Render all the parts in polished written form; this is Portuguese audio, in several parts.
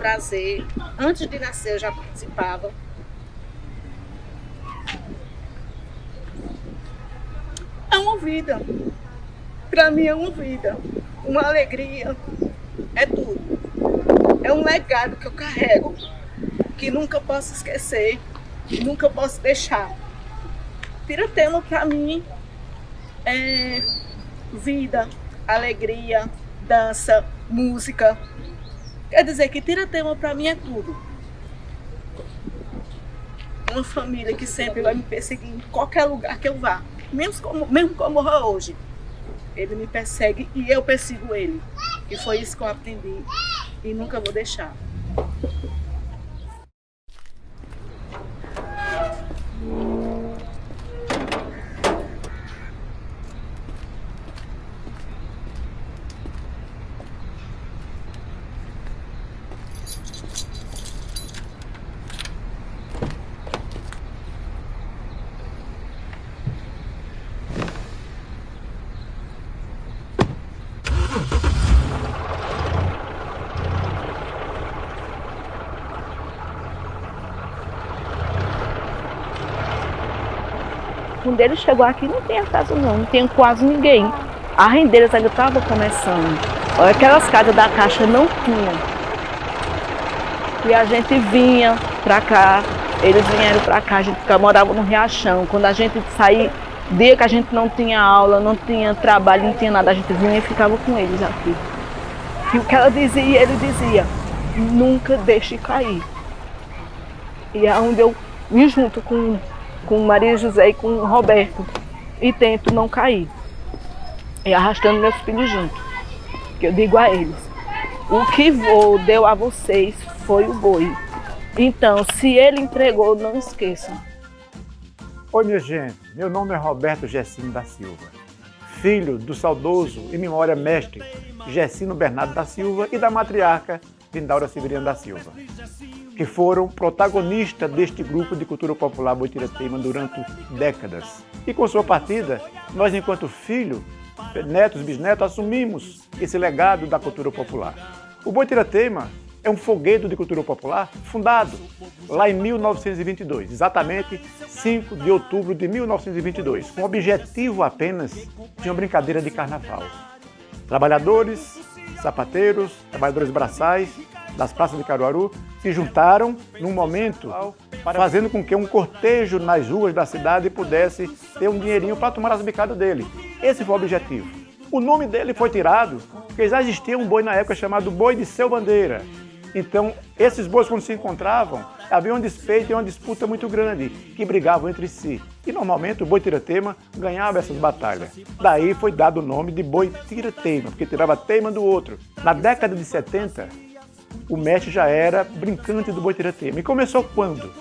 prazer. Antes de nascer eu já participava. É uma vida. Para mim é uma vida. Uma alegria. É tudo. É um legado que eu carrego, que nunca posso esquecer, nunca posso deixar. Tiratema para mim é vida, alegria, dança, música. Quer dizer que Tiratema para mim é tudo. Uma família que sempre vai me perseguir em qualquer lugar que eu vá. Mesmo como eu morra hoje. Ele me persegue e eu persigo ele. E foi isso que eu aprendi. E nunca vou deixar. Quando ele chegou aqui não tinha casa não tinha quase ninguém. A Rendeiras ainda estava começando. Olha, aquelas casas da Caixa não tinham. E a gente vinha pra cá, eles vieram pra cá, a gente morava no Riachão. Quando a gente saía, dia que a gente não tinha aula, não tinha trabalho, não tinha nada, a gente vinha e ficava com eles aqui. E o que ela dizia, ele dizia, nunca deixe cair. E é onde eu me junto com Maria José e com o Roberto e tento não cair. E arrastando meus filhos junto. Que eu digo a eles, o que vô deu a vocês foi o boi. Então, se ele entregou, não esqueçam. Oi, minha gente. Meu nome é Roberto Gessino da Silva, filho do saudoso e memória mestre Gessino Bernardo da Silva e da matriarca Lindaura Severina da Silva, que foram protagonistas deste grupo de cultura popular Boi-Tiratema durante décadas. E com sua partida, nós, enquanto filho, netos, bisnetos, assumimos esse legado da cultura popular. O Boi-Tiratema é um foguete de cultura popular fundado lá em 1922, exatamente 5 de outubro de 1922, com o objetivo apenas de uma brincadeira de carnaval. Trabalhadores, sapateiros, trabalhadores braçais das praças de Caruaru se juntaram num momento fazendo com que um cortejo nas ruas da cidade pudesse ter um dinheirinho para tomar as bicadas dele. Esse foi o objetivo. O nome dele foi tirado porque já existia um boi na época chamado Boi de Seu Bandeira. Então, esses bois, quando se encontravam, havia um despeito e uma disputa muito grande, que brigavam entre si. E, normalmente, o Boi-Tiratema ganhava essas batalhas. Daí foi dado o nome de Boi-Tiratema, porque tirava teima do outro. Na década de 70, o mestre já era brincante do Boi-Tiratema. E começou quando?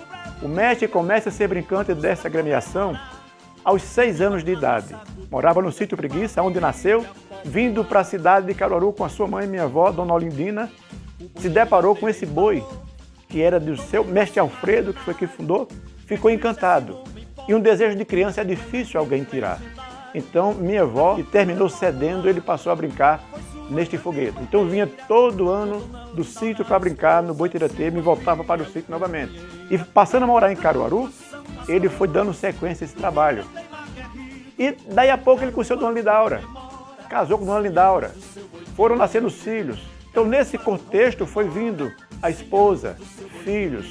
O mestre começa a ser brincante dessa agremiação aos 6 anos de idade. Morava no sítio Preguiça, onde nasceu, vindo para a cidade de Caruaru com a sua mãe e minha avó, Dona Olindina, se deparou com esse boi, que era do seu mestre Alfredo, que foi quem fundou, ficou encantado. E um desejo de criança é difícil alguém tirar. Então, minha avó, que terminou cedendo, ele passou a brincar neste foguete. Então, vinha todo ano do sítio para brincar no Boi-Tiratema e voltava para o sítio novamente. E passando a morar em Caruaru, ele foi dando sequência a esse trabalho. E daí a pouco ele conheceu Dona Lindaura, casou com Dona Lindaura, foram nascendo os filhos. Então, nesse contexto, foi vindo a esposa, filhos,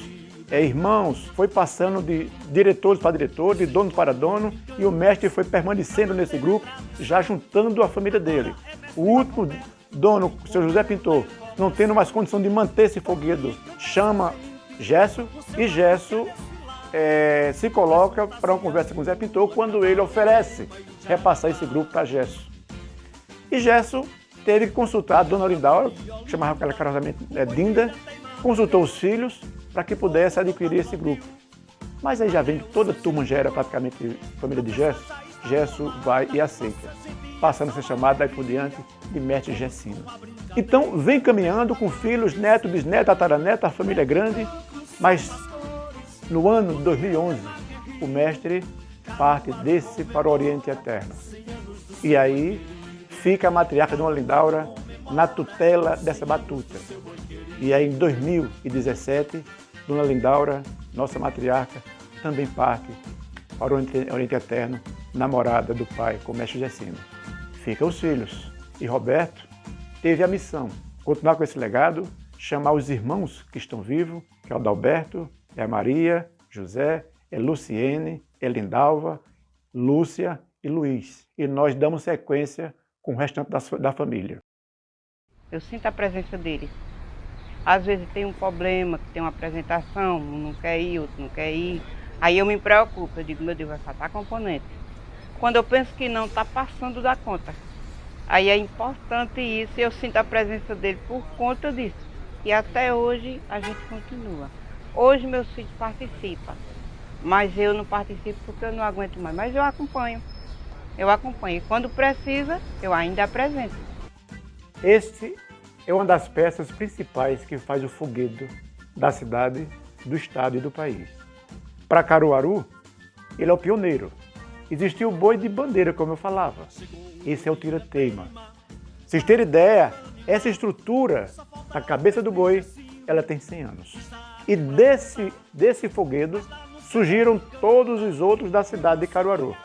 irmãos, foi passando de diretores para diretor, de dono para dono, e o mestre foi permanecendo nesse grupo, já juntando a família dele. O último dono, o seu José Pintor, não tendo mais condição de manter esse foguedo, chama Gesso, e Gesso se coloca para uma conversa com o Zé Pintor, quando ele oferece repassar esse grupo para Gesso. E Gesso teve que consultar a Dona Lindaura, que chamava aquela carinhosamente Dinda, consultou os filhos para que pudesse adquirir esse grupo. Mas aí já vem que toda a turma já era praticamente família de Gesso. Gesso vai e aceita, passando a ser chamado daí por diante de mestre Gessino. Então vem caminhando com filhos, neto, bisneto, tataraneto, a família é grande, mas no ano de 2011 o mestre parte desse para o Oriente Eterno. E aí fica a matriarca Dona Lindaura na tutela dessa batuta. E aí, em 2017, Dona Lindaura, nossa matriarca, também parte para o Oriente Eterno, namorada do pai, com o mestre Gessino. Ficam os filhos. E Roberto teve a missão, continuar com esse legado, chamar os irmãos que estão vivos, que é o Adalberto, é a Maria, José, é Luciene, é Lindalva, Lúcia e Luiz. E nós damos sequência com o restante da família. Eu sinto a presença dele. Às vezes tem um problema, que tem uma apresentação, um não quer ir, outro não quer ir. Aí eu me preocupo, eu digo, meu Deus, vai faltar componente. Quando eu penso que não, está passando da conta. Aí é importante isso, e eu sinto a presença dele por conta disso. E até hoje a gente continua. Hoje meus filhos participam, mas eu não participo porque eu não aguento mais. Mas eu acompanho. E quando precisa, eu ainda apresento. Este é uma das peças principais que faz o foguete da cidade, do estado e do país. Para Caruaru, ele é o pioneiro. Existiu o boi de bandeira, como eu falava. Esse é o tira-teima. Vocês terem ideia, essa estrutura, a cabeça do boi, ela tem 100 anos. E desse foguete surgiram todos os outros da cidade de Caruaru.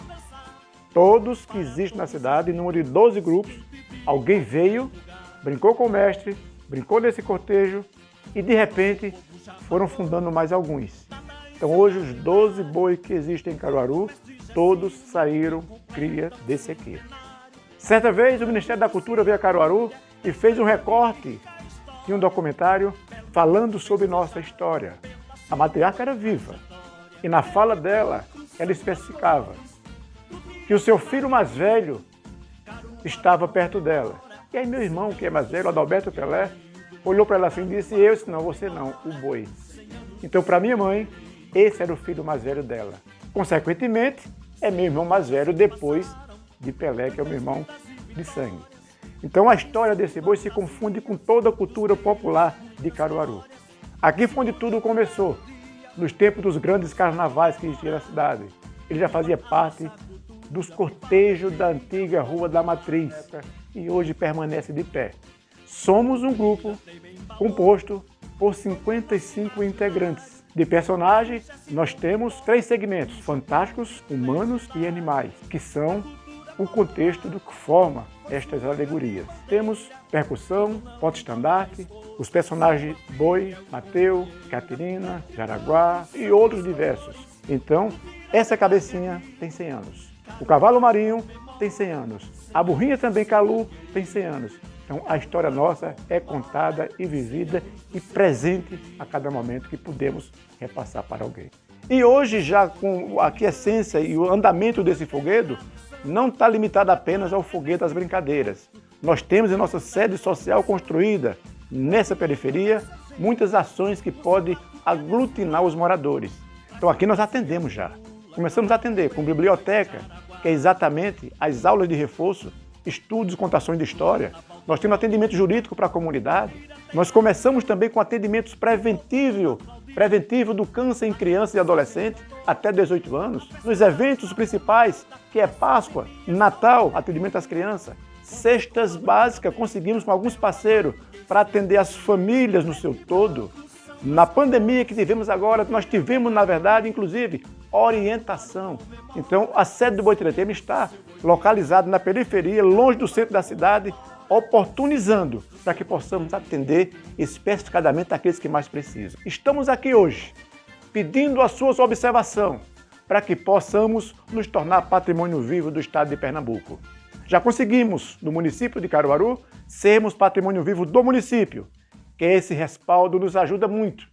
Todos que existem na cidade, em número de 12 grupos, alguém veio, brincou com o mestre, brincou nesse cortejo e, de repente, foram fundando mais alguns. Então, hoje, os 12 bois que existem em Caruaru, todos saíram cria desse aqui. Certa vez, o Ministério da Cultura veio a Caruaru e fez um recorte de um documentário falando sobre nossa história. A matriarca era viva e, na fala dela, ela especificava que o seu filho mais velho estava perto dela. E aí meu irmão, que é mais velho, Adalberto Pelé, olhou para ela assim e disse, eu disse, não, você não, o boi. Então, para minha mãe, esse era o filho mais velho dela. Consequentemente, é meu irmão mais velho depois de Pelé, que é o meu irmão de sangue. Então, a história desse boi se confunde com toda a cultura popular de Caruaru. Aqui foi onde tudo começou, nos tempos dos grandes carnavais que existiam na cidade. Ele já fazia parte dos cortejos da antiga Rua da Matriz e hoje permanece de pé. Somos um grupo composto por 55 integrantes. De personagem, nós temos 3 segmentos, fantásticos, humanos e animais, que são o contexto do que forma estas alegorias. Temos percussão, porta-estandarte, os personagens Boi, Mateu, Caterina, Jaraguá e outros diversos. Então, essa cabecinha tem 100 anos. O cavalo marinho tem 100 anos. A burrinha também Calu tem 100 anos. Então, a história nossa é contada e vivida e presente a cada momento que podemos repassar para alguém. E hoje, já com a aquiescência e o andamento desse foguete, não está limitado apenas ao foguete das brincadeiras. Nós temos em nossa sede social construída, nessa periferia, muitas ações que podem aglutinar os moradores. Então, aqui nós atendemos já. Começamos a atender com biblioteca, que é exatamente as aulas de reforço, estudos, contações de história. Nós temos atendimento jurídico para a comunidade. Nós começamos também com atendimentos preventivo do câncer em crianças e adolescentes até 18 anos. Nos eventos principais, que é Páscoa, Natal, atendimento às crianças. Cestas básicas, conseguimos com alguns parceiros para atender as famílias no seu todo. Na pandemia que tivemos agora, nós tivemos, na verdade, inclusive, orientação. Então, a sede do Boi Tira-Teima está localizada na periferia, longe do centro da cidade, oportunizando para que possamos atender especificadamente aqueles que mais precisam. Estamos aqui hoje pedindo a sua observação para que possamos nos tornar patrimônio vivo do estado de Pernambuco. Já conseguimos, no município de Caruaru, sermos patrimônio vivo do município, que esse respaldo nos ajuda muito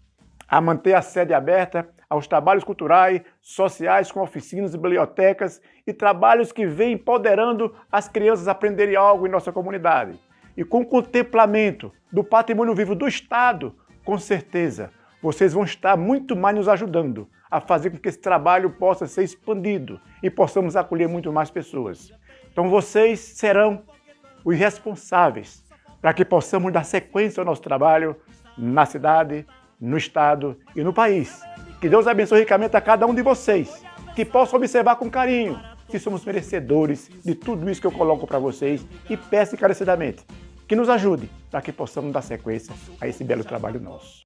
a manter a sede aberta aos trabalhos culturais, sociais, com oficinas e bibliotecas e trabalhos que vêm empoderando as crianças a aprenderem algo em nossa comunidade. E com o contemplamento do patrimônio vivo do Estado, com certeza, vocês vão estar muito mais nos ajudando a fazer com que esse trabalho possa ser expandido e possamos acolher muito mais pessoas. Então vocês serão os responsáveis para que possamos dar sequência ao nosso trabalho na cidade, no estado e no país. Que Deus abençoe ricamente a cada um de vocês, que possam observar com carinho que somos merecedores de tudo isso que eu coloco para vocês e peço encarecidamente que nos ajude para que possamos dar sequência a esse belo trabalho nosso.